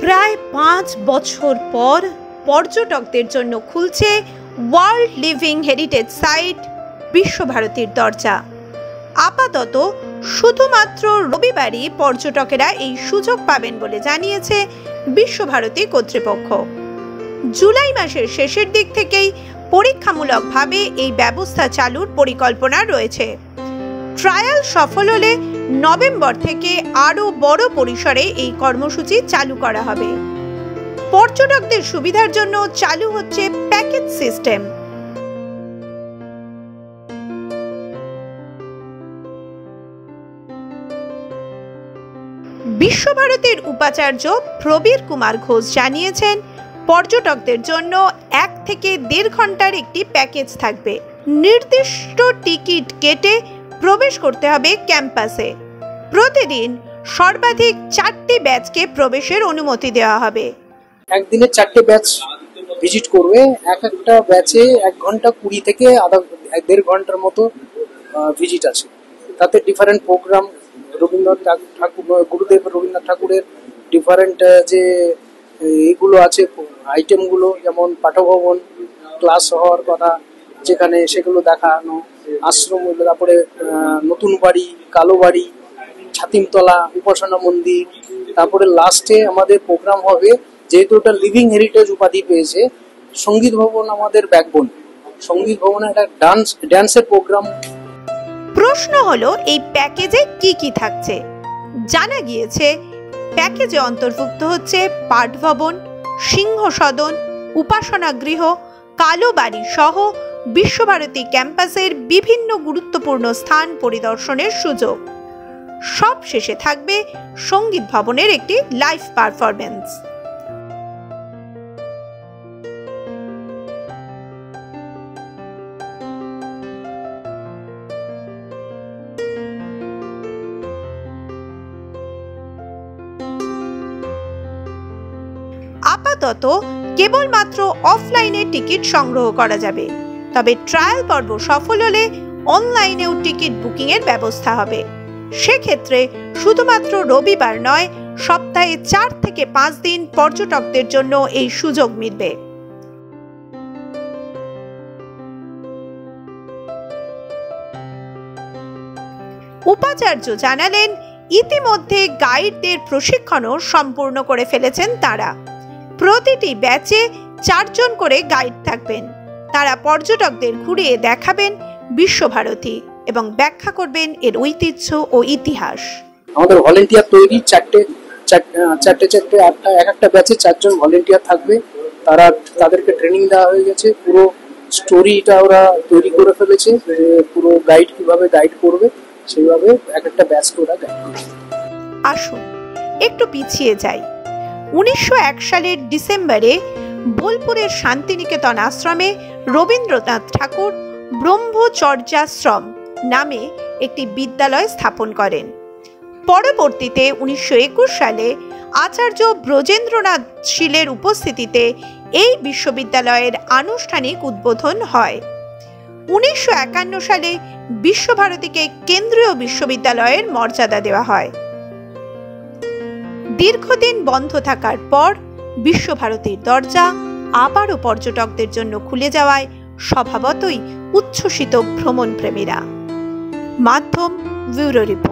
প্রায় 5 বছর পর পর্যটকদের জন্য খুলছে ওয়ার্ল্ড লিভিং হেরিটেজ সাইট বিশ্বভারতীর দরজা। আপাতত শুধুমাত্র রবিবারই পর্যটকেরা এই সুযোগ পাবেন বলে জানিয়েছে বিশ্বভারতী কর্তৃপক্ষ। জুলাই মাসের শেষের দিক থেকেই পরীক্ষামূলকভাবে এই ব্যবস্থা চালুর পরিকল্পনা রয়েছে। ট্রায়াল সফল হলে নভেম্বর থেকে আরও বড় পরিসরে এই কর্মসূচি চালু করা হবে। পর্যটকদের সুবিধার জন্য চালু হচ্ছে প্যাকেজ সিস্টেম। বিশ্বভারতীর উপাচার্য প্রবীর কুমার ঘোষ জানিয়েছেন, পর্যটকদের জন্য 1 থেকে 1.5 ঘন্টার একটি প্যাকেজ থাকবে। নির্দিষ্ট টিকিট কেটে প্রবেশ করতে হবে ক্যাম্পাসে। প্রতিদিন সর্বাধিক 4টি ব্যাচকে প্রবেশের অনুমতি দেওয়া হবে। একদিনে 4টে ব্যাচ ভিজিট করবে। একটা ব্যাচে 1 ঘন্টা 20 থেকে 1.5 ঘন্টার মতো ভিজিট আছে। তাতে ডিফারেন্ট প্রোগ্রাম, গুরুদেব রবীন্দ্রনাথ ঠাকুরের ডিফারেন্ট যে এইগুলো আছে আইটেমগুলো, যেমন পাঠভবন ক্লাস হওয়ার কথা যেখানে, সেগুলো দেখানো, আশ্রম, তারপরে নতুন বাড়ি, কালো বাড়ি, ছাতিমতলা উপাসনা মন্দির। তারপরে লাস্টে আমাদের প্রোগ্রাম হবে, যেহেতু ওটা লিভিং হেরিটেজ উপাধি পেয়েছে, সঙ্গীত ভবন আমাদের ব্যাকবোন। সঙ্গীত ভবনে একটা ড্যান্সের প্রোগ্রাম। প্রশ্ন হলো, এই প্যাকেজে কি কি থাকছে? জানা গিয়েছে প্যাকেজে অন্তর্ভুক্ত হচ্ছে পাঠভবন, সিংহ সদন, উপাসনা গৃহ, কালো বাড়ি সহ বিশ্বভারতী ক্যাম্পাসের বিভিন্ন গুরুত্বপূর্ণ স্থান পরিদর্শনের সুযোগ। সব শেষে থাকবে সঙ্গীত ভবনের একটি লাইভ পারফরম্যান্স। আপাতত কেবলমাত্র অফলাইনে টিকিট সংগ্রহ করা যাবে, তবে ট্রায়াল পর্ব সফল হলে অনলাইনেও টিকিট বুকিং এর ব্যবস্থা হবে। সেক্ষেত্রে শুধুমাত্র রবিবার নয়, সপ্তাহে 4 থেকে 5 দিন পর্যটকদের জন্য এই সুযোগ মিলবে। উপাচার্য জানালেন, ইতিমধ্যে গাইডদের প্রশিক্ষণও সম্পূর্ণ করে ফেলেছেন তারা। প্রতিটি ব্যাচে 4 জন করে গাইড থাকবেন। তারা পর্যটকদের ঘুরিয়ে দেখাবেন বিশ্বভারতী এবং ব্যাখ্যা করবেন এর ঐতিহ্য ও ইতিহাস। আমাদের ভলেন্টিয়ার তৈরি, 4টে এক একটা ব্যাচে 4 জন ভলেন্টিয়ার থাকবে। তাদেরকে ট্রেনিং দেওয়া হয়ে গেছে। পুরো স্টোরিটা ওরা তৈরি করে ফেলেছে, পুরো গাইড কিভাবে গাইড করবে সেইভাবে এক একটা ব্যাচকে ওরা গাইড করবে। আসুন একটু পিছিয়ে যাই। 1901 সালের ডিসেম্বরে বোলপুরের শান্তিনিকেতন আশ্রমে রবীন্দ্রনাথ ঠাকুর ব্রহ্মচর্যাশ্রম নামে একটি বিদ্যালয় স্থাপন করেন। পরবর্তীতে 1921 সালে আচার্য ব্রজেন্দ্রনাথ শীলের উপস্থিতিতে এই বিশ্ববিদ্যালয়ের আনুষ্ঠানিক উদ্বোধন হয়। 1951 সালে বিশ্বভারতীকে কেন্দ্রীয় বিশ্ববিদ্যালয়ের মর্যাদা দেওয়া হয়। দীর্ঘদিন বন্ধ থাকার পর বিশ্বভারতীর দরজা আবারও পর্যটকদের জন্য খুলে যাওয়ায় স্বভাবতই উচ্ছ্বসিত ভ্রমণপ্রেমীরা। মাধ্যম ব্যুরো রিপোর্ট।